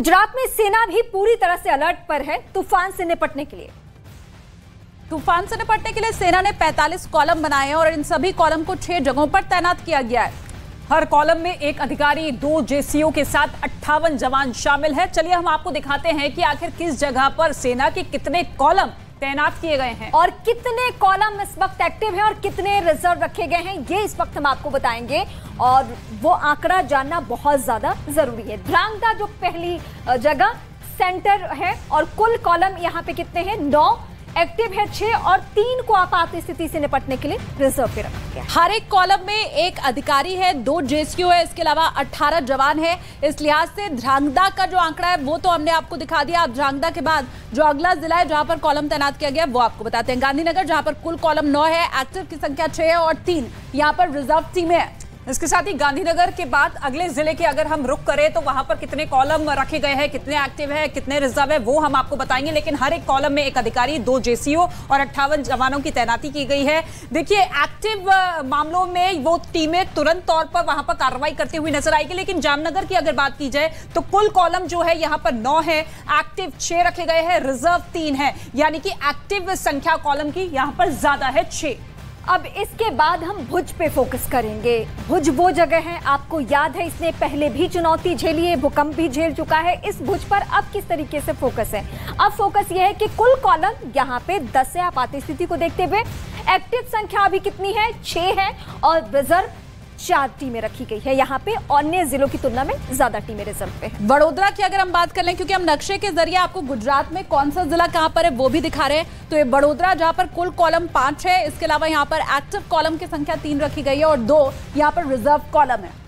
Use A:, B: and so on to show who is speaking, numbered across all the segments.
A: गुजरात में सेना भी पूरी तरह से अलर्ट पर है तूफान से निपटने के लिए।
B: तूफान से निपटने के लिए सेना ने 45 कॉलम बनाए हैं और इन सभी कॉलम को 6 जगहों पर तैनात किया गया है। हर कॉलम में एक अधिकारी, 2 जेसीओ के साथ 58 जवान शामिल है। चलिए हम आपको दिखाते हैं कि आखिर किस जगह पर सेना के कितने कॉलम तैनात किए गए हैं
A: और कितने कॉलम इस वक्त एक्टिव हैं और कितने रिजर्व रखे गए हैं, ये इस वक्त हम आपको बताएंगे। और वो आंकड़ा जानना बहुत ज्यादा जरूरी है। ध्रांगधा जो पहली जगह सेंटर है और कुल कॉलम यहाँ पे कितने हैं? 9, एक्टिव है 6 और 3 को आपात स्थिति से निपटने के लिए रिजर्व पे रखा गया।
B: हर एक कॉलम में एक अधिकारी है, 2 जेसीओ है, इसके अलावा 18 जवान है। इस लिहाज से ध्रांगधा का जो आंकड़ा है वो तो हमने आपको दिखा दिया। अब ध्रांगधा के बाद जो अगला जिला है जहां पर कॉलम तैनात किया गया वो आपको बताते हैं। गांधीनगर, जहां पर कुल कॉलम 9 है, एक्टिव की संख्या 6 है और 3 यहाँ पर रिजर्व टीमें हैं। इसके साथ ही गांधीनगर के बाद अगले जिले के अगर हम रुख करें तो वहां पर कितने कॉलम रखे गए हैं, कितने एक्टिव है, कितने रिजर्व है, वो हम आपको बताएंगे। लेकिन हर एक कॉलम में एक अधिकारी, 2 जेसीओ और 58 जवानों की तैनाती की गई है। देखिए, एक्टिव मामलों में वो टीमें तुरंत तौर पर वहां पर कार्रवाई करती हुई नजर आएगी। लेकिन जामनगर की अगर बात की जाए तो कुल कॉलम जो है यहाँ पर 9 है, एक्टिव 6 रखे गए हैं, रिजर्व 3 है, यानी कि एक्टिव संख्या कॉलम की यहाँ पर ज्यादा है, 6।
A: अब इसके बाद हम भुज पे फोकस करेंगे। भुज वो जगह है, आपको याद है इसने पहले भी चुनौती झेली है, भूकंप भी झेल चुका है। इस भुज पर अब किस तरीके से फोकस है? अब फोकस ये है कि कुल कॉलम यहाँ पे 10 है आपात स्थिति को देखते हुए। एक्टिव संख्या अभी कितनी है? 6 है और रिजर्व 4 टीमें रखी गई है यहाँ पे। अन्य जिलों की तुलना में ज्यादा टीमें रिजर्व पे हैं।
B: वडोदरा की अगर हम बात कर लें, क्योंकि हम नक्शे के जरिए आपको गुजरात में कौन सा जिला कहां पर है वो भी दिखा रहे हैं, तो ये वडोदरा जहां पर कुल कॉलम 5 है, इसके अलावा यहाँ पर एक्टिव कॉलम की संख्या 3 रखी गई है और 2 यहाँ पर रिजर्व कॉलम है।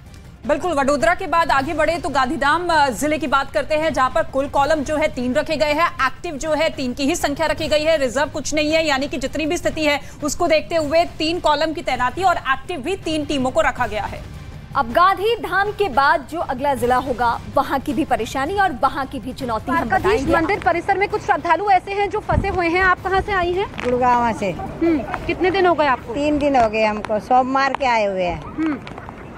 B: बिल्कुल, वडोदरा के बाद आगे बढ़े तो गांधीधाम जिले की बात करते हैं, जहां पर कुल कॉलम जो है 3 रखे गए हैं, एक्टिव जो है 3 की ही संख्या रखी गई है, रिजर्व कुछ नहीं है, यानी कि जितनी भी स्थिति है उसको देखते हुए 3 कॉलम की तैनाती और एक्टिव भी 3 टीमों को रखा गया है।
A: अब गांधीधाम के बाद जो अगला जिला होगा वहां की भी परेशानी और वहां की भी चुनौती हम बताएंगे।
B: मंदिर परिसर में कुछ श्रद्धालु ऐसे हैं जो फंसे हुए हैं। आप कहां से आई हैं?
C: गुड़गांव से।
B: कितने दिन हो गए आपको?
C: 3 दिन हो गए हमको। सोमवार के आए हुए हैं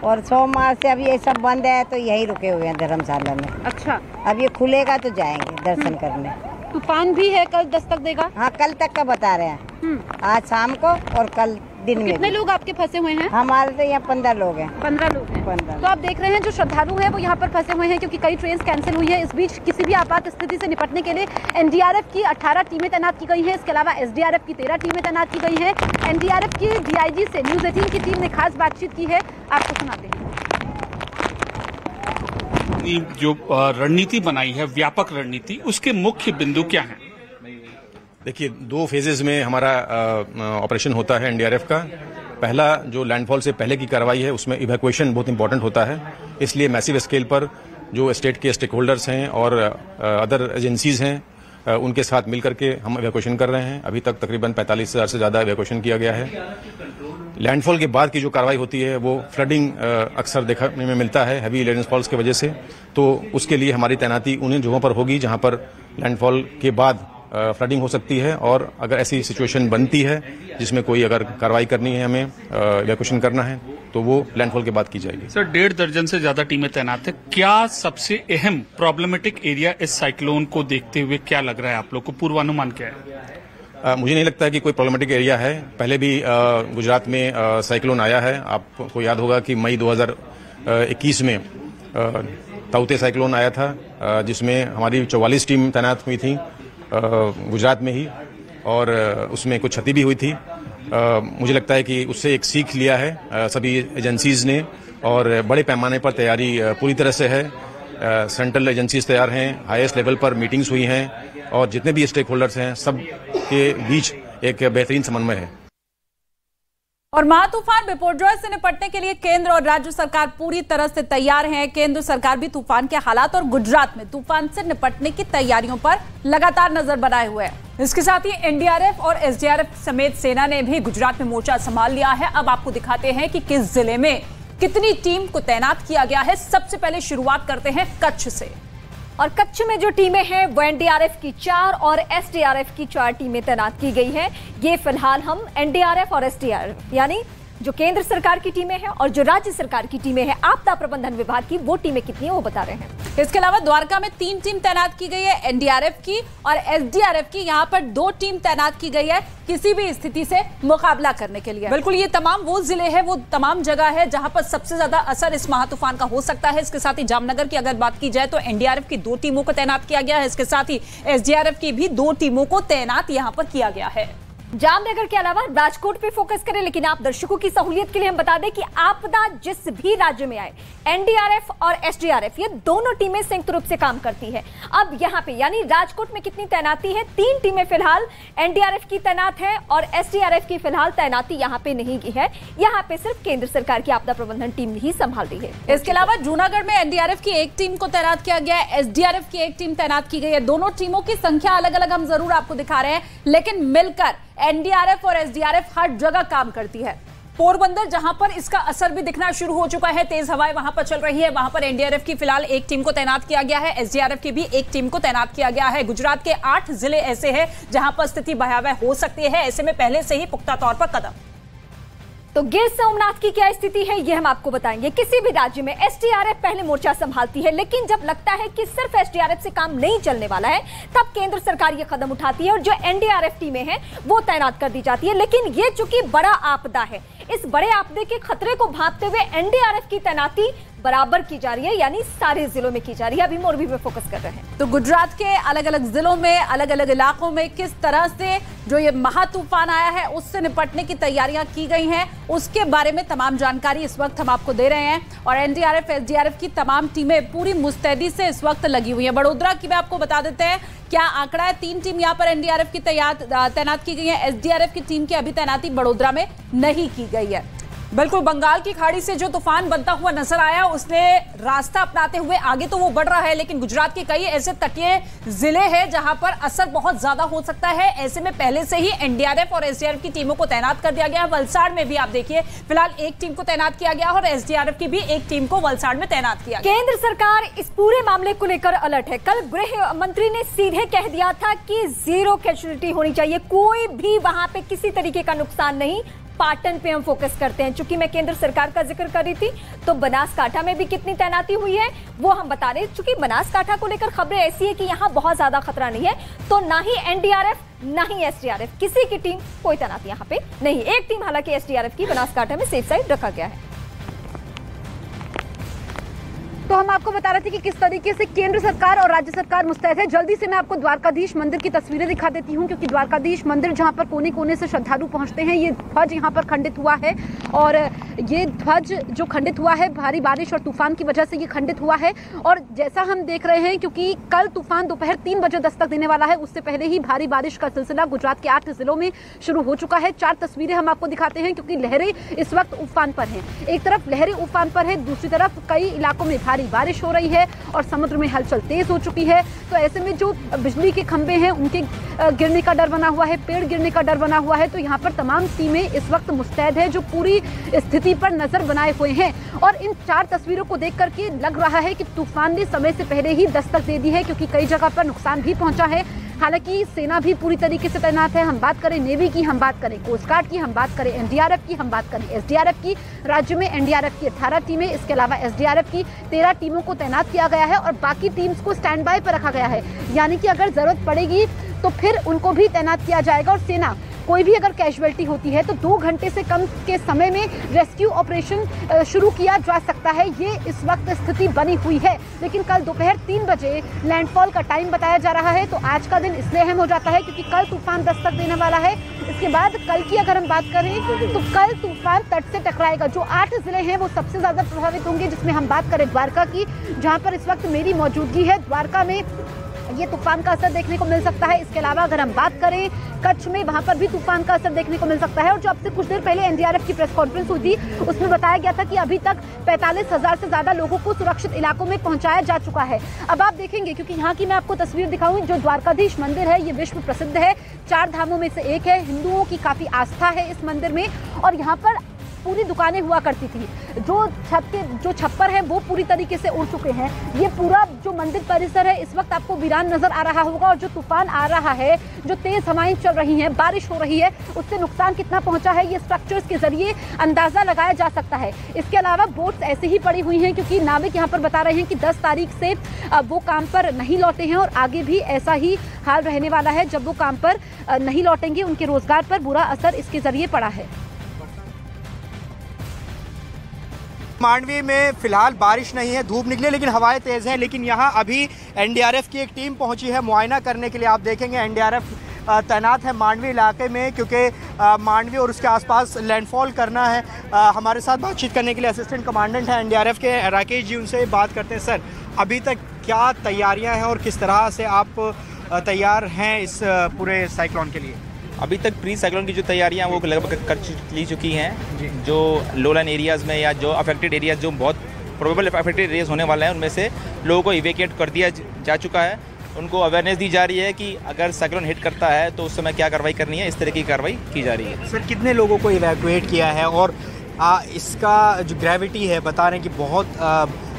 C: और सोमवार से अभी ये सब बंद है तो यही रुके हुए हैं धर्मशाला में।
B: अच्छा,
C: अब ये खुलेगा तो जाएंगे दर्शन करने।
B: तूफान भी है, कल दस्तक देगा?
C: हाँ, कल तक का बता रहे हैं, आज शाम को और कल दिन में।
B: कितने लोग आपके फंसे हुए हैं?
C: हमारे तो यहाँ 15 लोग हैं।
B: 15 लोग हैं।
C: 15।
B: तो आप देख रहे हैं जो श्रद्धालु हैं वो यहाँ पर फंसे हुए हैं क्योंकि कई ट्रेन कैंसिल हुई है। इस बीच किसी भी आपात स्थिति से निपटने के लिए एनडीआरएफ की 18 टीमें तैनात की गई हैं। इसके अलावा एसडीआरएफ की 13 टीमें तैनात की गई हैं। एनडीआरएफ की डीआईजी से न्यूज 18 की टीम ने खास बातचीत की है, आपको सुनाते हैं।
D: जो रणनीति बनाई है, व्यापक रणनीति, उसके मुख्य बिंदु क्या हैं?
E: देखिए, 2 फेजेज में हमारा ऑपरेशन होता है एनडीआरएफ का। पहला जो लैंडफॉल से पहले की कार्रवाई है उसमें इवैक्यूएशन बहुत इंपॉर्टेंट होता है, इसलिए मैसिव स्केल पर जो स्टेट के स्टेक होल्डर्स हैं और अदर एजेंसीज हैं उनके साथ मिलकर के हम इवैक्यूएशन कर रहे हैं। अभी तक तकरीबन 45,000 से ज़्यादा इवैक्यूएशन किया गया है। लैंडफॉल के बाद की जो कार्रवाई होती है वो फ्लडिंग अक्सर देखने में मिलता है हैवी लैंडफॉल्स की वजह से, तो उसके लिए हमारी तैनाती उन जगहों पर होगी जहां पर लैंडफॉल के बाद फ्लडिंग हो सकती है और अगर ऐसी सिचुएशन बनती है जिसमें कोई अगर कार्रवाई करनी है, हमें इवैक्यूएशन करना है, तो वो लैंडफॉल के बाद की जाएगी।
D: सर, 1.5 दर्जन से ज्यादा टीमें तैनात है। क्या सबसे अहम प्रॉब्लमेटिक एरिया इस साइक्लोन को देखते हुए क्या लग रहा है आप लोग को? पूर्वानुमान क्या है?
E: मुझे नहीं लगता है कि कोई प्रॉब्लमेटिक एरिया है। पहले भी गुजरात में साइक्लोन आया है, आपको याद होगा कि मई 2021 में ताउते साइक्लोन आया था जिसमें हमारी 44 टीम तैनात हुई थी गुजरात में ही, और उसमें कुछ क्षति भी हुई थी। मुझे लगता है कि उससे एक सीख लिया है सभी एजेंसीज ने और बड़े पैमाने पर तैयारी पूरी तरह से है। सेंट्रल एजेंसीज तैयार हैं, हाईएस्ट लेवल पर मीटिंग्स हुई हैं और जितने भी स्टेक होल्डर्स हैं सब के बीच एक बेहतरीन समन्वय है।
B: और महा तूफान बिपरजॉय से निपटने के लिए केंद्र और राज्य सरकार पूरी तरह से तैयार हैं। केंद्र सरकार भी तूफान के हालात और गुजरात में तूफान से निपटने की तैयारियों पर लगातार नजर बनाए हुए है। इसके साथ ही एनडीआरएफ और एसडीआरएफ समेत सेना ने भी गुजरात में मोर्चा संभाल लिया है। अब आपको दिखाते हैं कि किस जिले में कितनी टीम को तैनात किया गया है। सबसे पहले शुरुआत करते हैं कच्छ से।
A: और कच्छ में जो टीमें हैं वो एनडीआरएफ की 4 और एसडीआरएफ की 4 टीमें तैनात की गई हैं। ये फिलहाल हम एनडीआरएफ और एसडीआरएफ यानी जो केंद्र सरकार की टीमें हैं और जो राज्य सरकार की टीमें हैं आपदा प्रबंधन विभाग की, वो टीमें कितनी है वो बता रहे हैं।
B: इसके अलावा द्वारका में 3 टीम तैनात की गई है, एनडीआरएफ की और एसडीआरएफ की। यहाँ पर 2 टीम तैनात की गई है किसी भी स्थिति से मुकाबला करने के लिए। बिल्कुल, ये तमाम वो जिले हैं, वो तमाम जगह है जहां पर सबसे ज्यादा असर इस महातूफान का हो सकता है। इसके साथ ही जामनगर की अगर बात की जाए तो एनडीआरएफ की 2 टीमों को तैनात किया गया है। इसके साथ ही एसडीआरएफ की भी 2 टीमों को तैनात यहां पर किया गया है।
A: जामनगर के अलावा राजकोट पे फोकस करें, लेकिन आप दर्शकों की सहूलियत के लिए हम बता दें कि आपदा जिस भी राज्य में आए, एनडीआरएफ और एसडीआरएफ ये दोनों टीमें संयुक्त रूप से काम करती है। अब यहाँ पे यानी राजकोट में कितनी तैनाती है? 3 टीमें फिलहाल एनडीआरएफ की तैनात है और एसडीआरएफ की फिलहाल तैनाती यहाँ पे नहीं की है। यहाँ पे सिर्फ केंद्र सरकार की आपदा प्रबंधन टीम ही संभाल रही है।
B: इसके अलावा जूनागढ़ में एनडीआरएफ की 1 टीम को तैनात किया गया है, एसडीआरएफ की 1 टीम तैनात की गई है। दोनों टीमों की संख्या अलग अलग हम जरूर आपको दिखा रहे हैं, लेकिन मिलकर एनडीआरएफ और एसडीआरएफ हर जगह काम करती है। पोरबंदर जहां पर इसका असर भी दिखना शुरू हो चुका है, तेज हवाएं वहां पर चल रही है, वहां पर एनडीआरएफ की फिलहाल 1 टीम को तैनात किया गया है, एसडीआरएफ की भी 1 टीम को तैनात किया गया है। गुजरात के 8 जिले ऐसे हैं जहां पर स्थिति भयावह हो सकती है, ऐसे में पहले से ही पुख्ता तौर पर कदम।
A: तो गिर सोमनाथ की क्या स्थिति है ये हम आपको बताएंगे। किसी भी राज्य में एसडीआरएफ पहले मोर्चा संभालती है, लेकिन जब लगता है कि सिर्फ एसडीआरएफ से काम नहीं चलने वाला है, तब केंद्र सरकार ये कदम उठाती है और जो एनडीआरएफ टीमें हैं वो तैनात कर दी जाती है। लेकिन ये चूंकि बड़ा आपदा है, इस बड़े आपदे के खतरे को भांपते हुए एनडीआरएफ की तैनाती बराबर की जा रही है, यानी सारे जिलों में की जा रही है। अभी मोरबी पे फोकस कर रहे हैं।
B: तो गुजरात के अलग अलग जिलों में, अलग अलग इलाकों में किस तरह से जो ये महातूफान आया है उससे निपटने की तैयारियां की गई हैं, उसके बारे में तमाम जानकारी इस वक्त हम आपको दे रहे हैं। और एनडीआरएफ, एसडीआरएफ की तमाम टीमें पूरी मुस्तैदी से इस वक्त लगी हुई है। बड़ोदरा की मैं आपको बता देते हैं क्या आंकड़ा है। 3 टीम यहाँ पर एनडीआरएफ की तैनात की गई है, एसडीआरएफ की टीम की अभी तैनाती बड़ोदरा में नहीं की गई है। बिल्कुल, बंगाल की खाड़ी से जो तूफान बनता हुआ नजर आया उसने रास्ता अपनाते हुए आगे तो वो बढ़ रहा है, लेकिन गुजरात के कई ऐसे तटीय जिले हैं जहां पर असर बहुत ज्यादा हो सकता है। ऐसे में पहले से ही एनडीआरएफ और एसडीआरएफ की टीमों को तैनात कर दिया गया है। वलसाड़ में भी आप देखिए फिलहाल 1 टीम को तैनात किया गया और एसडीआरएफ की भी 1 टीम को वलसाड़ में तैनात किया गया।
A: केंद्र सरकार इस पूरे मामले को लेकर अलर्ट है। कल गृह मंत्री ने सीधे कह दिया था कि 0 कैजुअलिटी होनी चाहिए, कोई भी वहां पे किसी तरीके का नुकसान नहीं। पाटन पे हम फोकस करते हैं, चूंकि मैं केंद्र सरकार का जिक्र कर रही थी, तो बनासकांठा में भी कितनी तैनाती हुई है वो हम बता रहे हैं। चूंकि बनासकांठा को लेकर खबरें ऐसी है कि यहां बहुत ज्यादा खतरा नहीं है, तो ना ही एनडीआरएफ ना ही एसडीआरएफ किसी की टीम कोई तैनाती यहां पे नहीं। 1 टीम हालांकि एसडीआरएफ की बनासकांठा में सेफ साइड रखा गया है।
F: तो हम आपको बता रहे थे कि किस तरीके से केंद्र सरकार और राज्य सरकार मुस्तैद है। जल्दी से मैं आपको द्वारकाधीश मंदिर की तस्वीरें दिखा देती हूं, क्योंकि द्वारकाधीश मंदिर जहां पर कोने कोने से श्रद्धालु पहुंचते हैं, ये ध्वज यहां पर खंडित हुआ है। और ये ध्वज जो खंडित हुआ है भारी बारिश और तूफान की वजह से ये खंडित हुआ है। और जैसा हम देख रहे हैं, क्योंकि कल तूफान दोपहर 3 बजे दस्तक देने वाला है, उससे पहले ही भारी बारिश का सिलसिला गुजरात के 8 जिलों में शुरू हो चुका है। 4 तस्वीरें हम आपको दिखाते हैं, क्योंकि लहरें इस वक्त उफान पर हैं। एक तरफ लहरें उफान पर है, दूसरी तरफ कई इलाकों में भारी बारिश हो रही है और समुद्र में हलचल तेज हो चुकी है। तो ऐसे में जो बिजली के खंभे हैं उनके गिरने का डर बना हुआ है, पेड़ गिरने का डर बना हुआ है। तो यहाँ पर तमाम टीमें इस वक्त मुस्तैद है, जो पूरी स्थिति पर नजर बनाए हुए हैं। और इन 4 तस्वीरों को देख करके लग रहा है कि तूफान ने समय से पहले ही दस्तक दे दी है, क्योंकि कई जगह पर नुकसान भी पहुंचा है। हालांकि सेना भी पूरी तरीके से तैनात है। हम बात करें नेवी की, हम बात करें कोस्ट गार्ड की, हम बात करें एनडीआरएफ की, हम बात करें एसडीआरएफ की। राज्य में एनडीआरएफ की 18 टीमें, इसके अलावा एसडीआरएफ की 13 टीमों को तैनात किया गया है और बाकी टीम्स को स्टैंड बाय पर रखा गया है। यानी कि अगर जरूरत पड़ेगी तो फिर उनको भी तैनात किया जाएगा। और सेना कोई भी अगर कैजुअलिटी होती है तो 2 घंटे से कम के समय में रेस्क्यू ऑपरेशन शुरू किया जा सकता है। ये इस वक्त स्थिति बनी हुई है। लेकिन कल दोपहर 3 बजे लैंडफॉल का टाइम बताया जा रहा है, तो आज का दिन इसलिए अहम हो जाता है क्योंकि कल तूफान दस्तक देने वाला है। इसके बाद कल की अगर हम बात करें तो कल तूफान तट से टकराएगा। जो 8 जिले हैं वो सबसे ज्यादा प्रभावित होंगे, जिसमें हम बात करें द्वारका की, जहां पर इस वक्त मेरी मौजूदगी है। द्वारका में ये तूफान का असर देखने को मिल सकता है। इसके अलावा अगर हम बात करें कच्छ में, वहां पर भी तूफान का असर देखने को मिल सकता है। और जो अब से कुछ देर पहले एनडीआरएफ की प्रेस कॉन्फ्रेंस हुई थी, उसमें बताया गया था कि अभी तक 45,000 से ज्यादा लोगों को सुरक्षित इलाकों में पहुंचाया जा चुका है। अब आप देखेंगे, क्योंकि यहाँ की मैं आपको तस्वीर दिखाऊं, जो द्वारकाधीश मंदिर है ये विश्व प्रसिद्ध है, 4 धामों में से एक है। हिंदुओं की काफी आस्था है इस मंदिर में। और यहाँ पर पूरी दुकानें हुआ करती थी, जो छत के जो छप्पर है वो पूरी तरीके से उड़ चुके हैं। ये पूरा जो मंदिर परिसर है इस वक्त आपको वीरान नजर आ रहा होगा, और जो तूफान आ रहा है, जो तेज हवाएं चल रही हैं, बारिश हो रही है, उससे नुकसान कितना पहुंचा है ये स्ट्रक्चर्स के जरिए अंदाजा लगाया जा सकता है। इसके अलावा बोट्स ऐसे ही पड़ी हुई हैं, क्योंकि नाविक यहाँ पर बता रहे हैं कि 10 तारीख से वो काम पर नहीं लौटे हैं और आगे भी ऐसा ही हाल रहने वाला है। जब वो काम पर नहीं लौटेंगे उनके रोजगार पर बुरा असर इसके जरिए पड़ा है।
G: मांडवी में फिलहाल बारिश नहीं है, धूप निकली लेकिन हवाएं तेज हैं। लेकिन यहाँ अभी एनडीआरएफ की एक टीम पहुंची है मुआयना करने के लिए। आप देखेंगे एनडीआरएफ तैनात है मांडवी इलाके में, क्योंकि मांडवी और उसके आसपास लैंडफॉल करना है। हमारे साथ बातचीत करने के लिए असिस्टेंट कमांडेंट हैं एनडीआरएफ के राकेश जी, उनसे बात करते हैं। सर, अभी तक क्या तैयारियां हैं और किस तरह से आप तैयार हैं इस पूरे साइक्लोन के लिए?
H: अभी तक प्री साइक्लोन की जो तैयारियां वो लगभग कर ली चुकी हैं। जो लोलाइन एरियाज़ में या जो अफेक्टेड एरियाज, जो बहुत प्रोबेबल अफेक्टेड एरियाज होने वाले हैं, उनमें से लोगों को इवेक्यूएट कर दिया जा चुका है। उनको अवेयरनेस दी जा रही है कि अगर साइक्लोन हिट करता है तो उस समय क्या कार्रवाई करनी है, इस तरह की कार्रवाई की जा रही है।
G: सर, कितने लोगों को इवैक्यूएट किया है और इसका जो ग्रेविटी है बता रहे हैं कि बहुत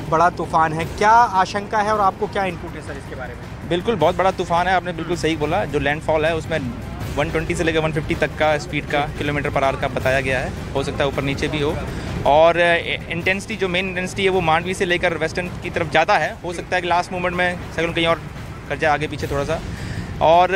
G: बड़ा तूफान है, क्या आशंका है और आपको क्या इनपुट है सर इसके बारे में?
H: बिल्कुल बहुत बड़ा तूफान है, आपने बिल्कुल सही बोला। जो लैंडफॉल है उसमें 120 से लेकर 150 तक का स्पीड का किलोमीटर पर आवर का बताया गया है। हो सकता है ऊपर नीचे भी हो। और इंटेंसिटी, जो मेन इंटेंसिटी है वो मांडवी से लेकर वेस्टर्न की तरफ ज़्यादा है। हो सकता है कि लास्ट मोमेंट में साइक्लोन कहीं और कर जाए आगे पीछे थोड़ा सा। और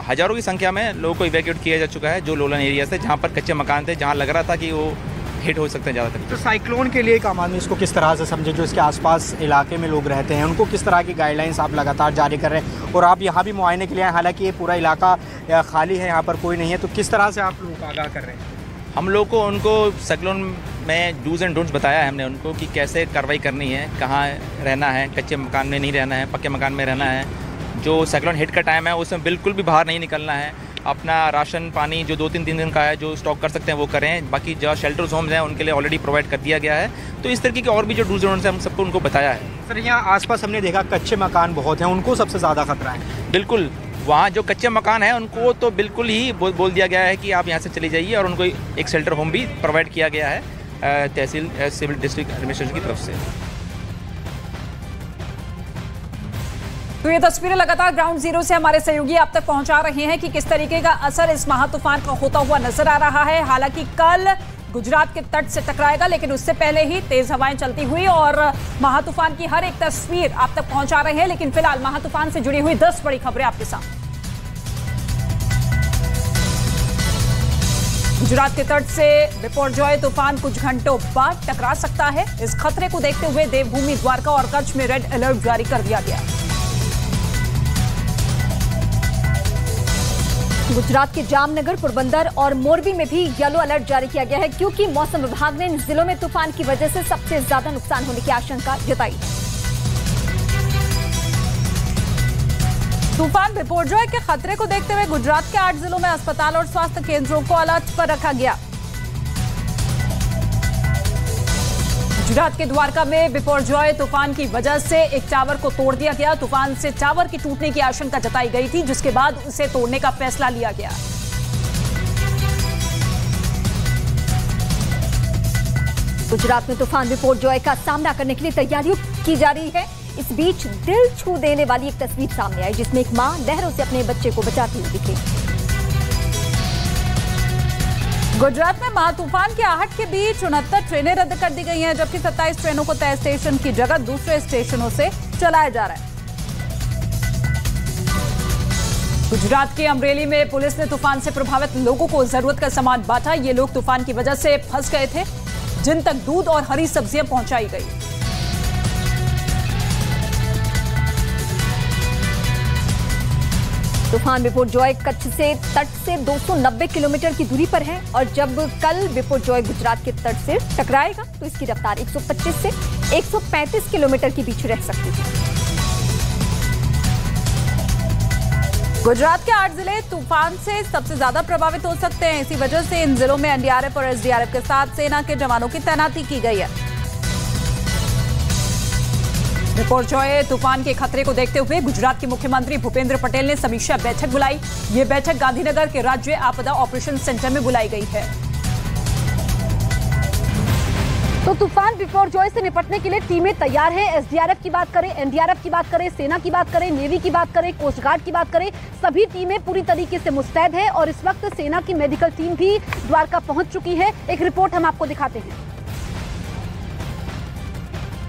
H: हज़ारों की संख्या में लोगों को इवैक्यूएट किया जा चुका है, जो लोलाइन एरिया से, जहाँ पर कच्चे मकान थे, जहाँ लग रहा था कि वो हिट हो सकते हैं ज़्यादातर।
G: तो साइक्लोन के लिए एक आम आदमी इसको किस तरह से समझे, जो इसके आसपास इलाके में लोग रहते हैं, उनको किस तरह की गाइडलाइंस आप लगातार जारी कर रहे हैं? और आप यहाँ भी मुआयने के लिए आए, हालांकि ये पूरा इलाका खाली है, यहाँ पर कोई नहीं है, तो किस तरह से आप लोगों को आगाह कर रहे हैं?
H: हम लोग को उनको साइक्लोन में डूज एंड डोंट्स बताया है हमने उनको, कि कैसे कार्रवाई करनी है, कहाँ रहना है, कच्चे मकान में नहीं रहना है, पक्के मकान में रहना है। जो साइक्लोन हिट का टाइम है उसमें बिल्कुल भी बाहर नहीं निकलना है। अपना राशन पानी जो 2-3 दिन का है जो स्टॉक कर सकते हैं वो करें। बाकी जो शेल्टर्स होम्स हैं उनके लिए ऑलरेडी प्रोवाइड कर दिया गया है। तो इस तरीके के और भी जो डूज एंड हम सबको उनको बताया है।
G: सर, यहाँ आसपास हमने देखा कच्चे मकान बहुत हैं, उनको सबसे ज़्यादा खतरा है।
H: बिल्कुल, वहाँ जो कच्चे मकान हैं उनको तो बिल्कुल ही बोल दिया गया है कि आप यहाँ से चले जाइए, और उनको एक शेल्टर होम भी प्रोवाइड किया गया है तहसील सिविल डिस्ट्रिक्ट एडमिनिस्ट्रेशन की तरफ से।
B: तो ये तस्वीरें लगातार ग्राउंड जीरो से हमारे सहयोगी आप तक पहुंचा रहे हैं कि किस तरीके का असर इस महातूफान का होता हुआ नजर आ रहा है। हालांकि कल गुजरात के तट से टकराएगा, लेकिन उससे पहले ही तेज हवाएं चलती हुई और महातूफान की हर एक तस्वीर आप तक पहुंचा रहे हैं। लेकिन फिलहाल महातूफान से जुड़ी हुई 10 बड़ी खबरें आपके साथ। गुजरात के तट से बिपोरजॉय तूफान कुछ घंटों बाद टकरा सकता है। इस खतरे को देखते हुए देवभूमि, द्वारका और कच्छ में रेड अलर्ट जारी कर दिया गया।
A: गुजरात के जामनगर, पोरबंदर और मोरबी में भी येलो अलर्ट जारी किया गया है, क्योंकि मौसम विभाग ने इन जिलों में तूफान की वजह से सबसे ज्यादा नुकसान होने की आशंका जताई।
B: तूफान बिपोरजॉय के खतरे को देखते हुए गुजरात के 8 जिलों में अस्पताल और स्वास्थ्य केंद्रों को अलर्ट पर रखा गया। गुजरात के द्वारका में बिपोरजॉय तूफान की वजह से एक टावर को तोड़ दिया गया। तूफान से टावर के टूटने की आशंका जताई गई थी, जिसके बाद उसे तोड़ने का फैसला लिया गया।
A: गुजरात में तूफान बिपोरजॉय का सामना करने के लिए तैयारियों की जा रही है। इस बीच दिल छू देने वाली एक तस्वीर सामने आई, जिसमें एक मां लहरों से अपने बच्चे को बचाती हुई दिखी।
B: गुजरात में महातूफान की आहट के बीच 69 ट्रेनें रद्द कर दी गई हैं, जबकि 27 ट्रेनों को तय स्टेशन की जगह दूसरे स्टेशनों से चलाया जा रहा है। गुजरात के अमरेली में पुलिस ने तूफान से प्रभावित लोगों को जरूरत का सामान बांटा। ये लोग तूफान की वजह से फंस गए थे, जिन तक दूध और हरी सब्जियां पहुंचाई गई।
A: तूफान बिपोरजॉय कच्छ से तट से 290 किलोमीटर की दूरी पर है, और जब कल बिपोरजॉय गुजरात के तट से टकराएगा तो इसकी रफ्तार 125 से 135 किलोमीटर के बीच रह सकती है।
B: गुजरात के 8 जिले तूफान से सबसे ज्यादा प्रभावित हो सकते हैं। इसी वजह से इन जिलों में एनडीआरएफ और एसडीआरएफ के साथ सेना के जवानों की तैनाती की गई है। बिपोरजॉय तूफान के खतरे को देखते हुए गुजरात के मुख्यमंत्री भूपेंद्र पटेल ने समीक्षा बैठक बुलाई। ये बैठक गांधीनगर के राज्य आपदा ऑपरेशन सेंटर में बुलाई गई है।
F: तो तूफान बिपरजॉय से निपटने के लिए टीमें तैयार हैं। एसडीआरएफ की बात करें, एनडीआरएफ की बात करें, सेना की बात करें, नेवी की बात करें, कोस्ट गार्ड की बात करें, सभी टीमें पूरी तरीके से मुस्तैद है और इस वक्त सेना की मेडिकल टीम भी द्वारका पहुंच चुकी है। एक रिपोर्ट हम आपको दिखाते हैं।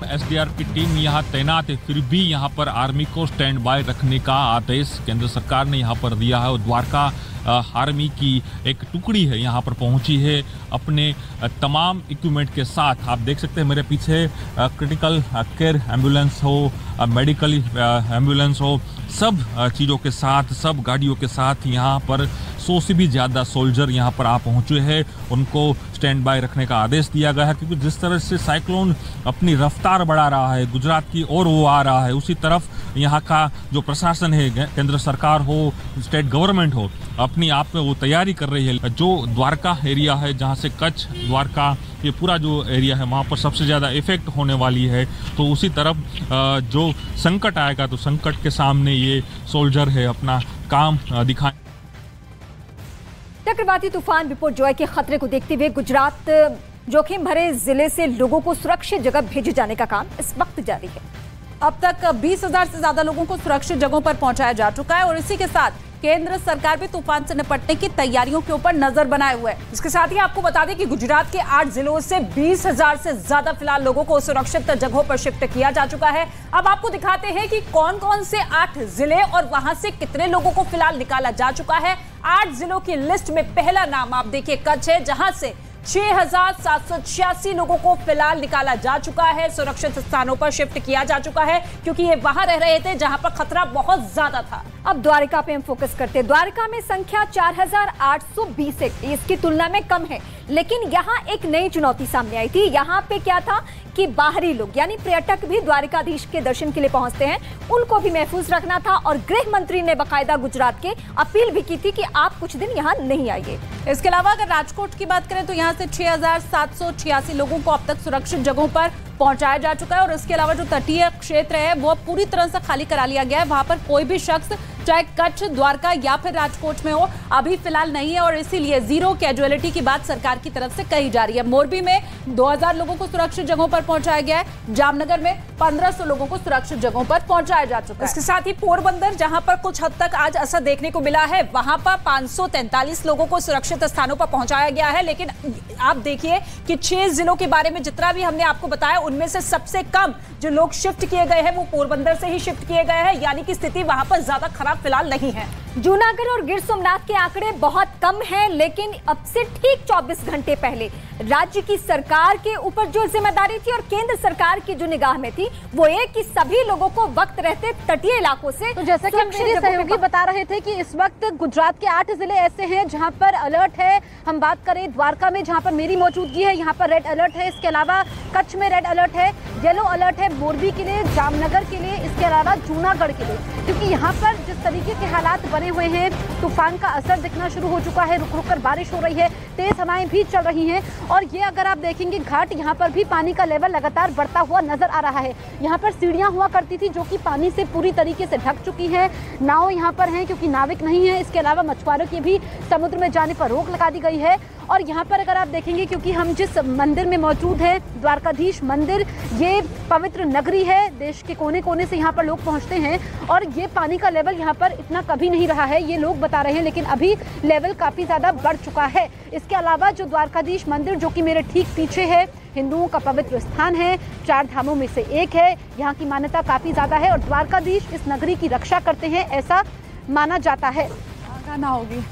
I: एसडीआर्फ की टीम यहाँ तैनात है, फिर भी यहाँ पर आर्मी को स्टैंड बाय रखने का आदेश केंद्र सरकार ने यहाँ पर दिया है और द्वारका आर्मी की एक टुकड़ी है यहाँ पर पहुंची है अपने तमाम इक्विपमेंट के साथ। आप देख सकते हैं मेरे पीछे क्रिटिकल केयर एम्बुलेंस हो, मेडिकल एम्बुलेंस हो, सब चीज़ों के साथ, सब गाड़ियों के साथ यहाँ पर 100 से भी ज़्यादा सोल्जर यहाँ पर आ पहुँचे हैं। उनको स्टैंड बाय रखने का आदेश दिया गया है क्योंकि जिस तरह से साइक्लोन अपनी रफ्तार बढ़ा रहा है, गुजरात की ओर वो आ रहा है, उसी तरफ यहाँ का जो प्रशासन है, केंद्र सरकार हो, स्टेट गवर्नमेंट हो, अपनी आप में वो तैयारी कर रही है। जो द्वारका एरिया है, जहाँ से कच्छ, द्वारका, ये पूरा जो एरिया है वहाँ पर सबसे ज़्यादा इफेक्ट होने वाली है, तो उसी तरफ जो संकट आएगा तो संकट के सामने ये सोल्जर है अपना काम दिखाएं।
A: चक्रवाती तूफान बिपरजॉय के खतरे को देखते हुए गुजरात जोखिम भरे जिले से लोगों को सुरक्षित जगह भेजे जाने का काम इस वक्त जारी है।
B: अब तक 20,000 से ज्यादा लोगों को सुरक्षित जगहों पर पहुंचाया जा चुका है और इसी के साथ केंद्र सरकार भी तूफान से निपटने की तैयारियों के ऊपर नजर बनाए हुए है। इसके साथ ही आपको बता दें कि गुजरात के 8 जिलों से 20,000 से ज्यादा फिलहाल लोगों को सुरक्षित जगहों पर शिफ्ट किया जा चुका है। अब आपको दिखाते हैं कि कौन कौन से 8 जिले और वहां से कितने लोगों को फिलहाल निकाला जा चुका है। 8 जिलों की लिस्ट में पहला नाम आप देखिए कच्छ है, जहां से 6,786 लोगों को फिलहाल निकाला जा चुका है, सुरक्षित स्थानों पर शिफ्ट किया जा चुका है क्योंकि ये वहां रह रहे थे जहां पर खतरा बहुत ज्यादा था।
A: अब द्वारका पे हम फोकस करते हैं। द्वारका में संख्या 4,820 है, इसकी तुलना में कम है, लेकिन यहाँ एक नई चुनौती सामने आई थी। यहाँ पे क्या था कि बाहरी लोग यानी पर्यटक भी द्वारकाधीश के दर्शन के लिए पहुंचते हैं, उनको भी महफूज रखना था और गृह मंत्री ने बाकायदा गुजरात के अपील भी की थी कि आप कुछ दिन यहाँ नहीं आइए।
B: इसके अलावा अगर राजकोट की बात करें तो यहाँ से 6,786 लोगों को अब तक सुरक्षित जगहों पर पहुंचाया जा चुका है और इसके अलावा जो तटीय क्षेत्र है वो पूरी तरह से खाली करा लिया गया है। वहां पर कोई भी शख्स चाहे कच्छ, द्वारका या फिर राजकोट में हो अभी फिलहाल नहीं है और इसीलिए जीरो कैजुअलिटी की बात सरकार की तरफ से कही जा रही है। मोरबी में 2,000 लोगों को सुरक्षित जगहों पर पहुंचाया गया है, जामनगर में 1,500 लोगों को सुरक्षित जगहों पर पहुंचाया जा चुका है। इसके साथ ही पोरबंदर, जहां पर कुछ हद तक आज असर देखने को मिला है, वहां पर 543 लोगों को सुरक्षित स्थानों पर पहुंचाया गया है। लेकिन आप देखिए कि 6 जिलों के बारे में जितना भी हमने आपको बताया, उनमें से सबसे कम जो लोग शिफ्ट किए गए हैं वो पोरबंदर से ही शिफ्ट किए गए हैं, यानी कि स्थिति वहां पर ज्यादा खराब फिलहाल नहीं है।
A: जूनागढ़ और गिर सोमनाथ के आंकड़े बहुत कम हैं, लेकिन अब से ठीक 24 घंटे पहले राज्य की सरकार के ऊपर जो जिम्मेदारी थी और केंद्र सरकार की जो निगाह में थी वो ये कि सभी लोगों को वक्त रहते तटीय इलाकों से,
F: तो जैसा कि मेरे सहयोगी बता रहे थे कि इस वक्त गुजरात के 8 जिले ऐसे हैं जहां पर अलर्ट है। हम बात करें द्वारका में जहां पर मेरी मौजूदगी है, यहाँ पर रेड अलर्ट है। इसके अलावा कच्छ में रेड अलर्ट है, येलो अलर्ट है मोरबी के लिए, जामनगर के लिए, इसके अलावा जूनागढ़ के लिए, क्योंकि यहाँ पर जिस तरीके के हालात बने हुए हैं, तूफान का असर दिखना शुरू हो चुका है, रुक रुक कर बारिश हो रही है, तेज हवाएं भी चल रही हैं और ये अगर आप देखेंगे घाट, यहाँ पर भी पानी का लेवल लगातार बढ़ता हुआ नजर आ रहा है। यहाँ पर सीढ़ियां हुआ करती थी जो कि पानी से पूरी तरीके से ढक चुकी है। नाव यहाँ पर हैं क्योंकि नाविक नहीं है। इसके अलावा मछुआरों की भी समुद्र में जाने पर रोक लगा दी गई है। और यहाँ पर अगर आप देखेंगे, क्योंकि हम जिस मंदिर में मौजूद है, द्वारकाधीश मंदिर, ये पवित्र नगरी है, देश के कोने कोने से यहाँ पर लोग पहुँचते हैं और ये पानी का लेवल यहाँ पर इतना कभी नहीं रहा है, ये लोग बता रहे हैं, लेकिन अभी लेवल काफ़ी ज़्यादा बढ़ चुका है। इसके अलावा जो द्वारकाधीश मंदिर जो कि मेरे ठीक पीछे है, हिंदुओं का पवित्र स्थान है, 4 धामों में से एक है, यहाँ की मान्यता काफ़ी ज़्यादा है और द्वारकाधीश इस नगरी की रक्षा करते हैं, ऐसा माना जाता है।
B: ना होगी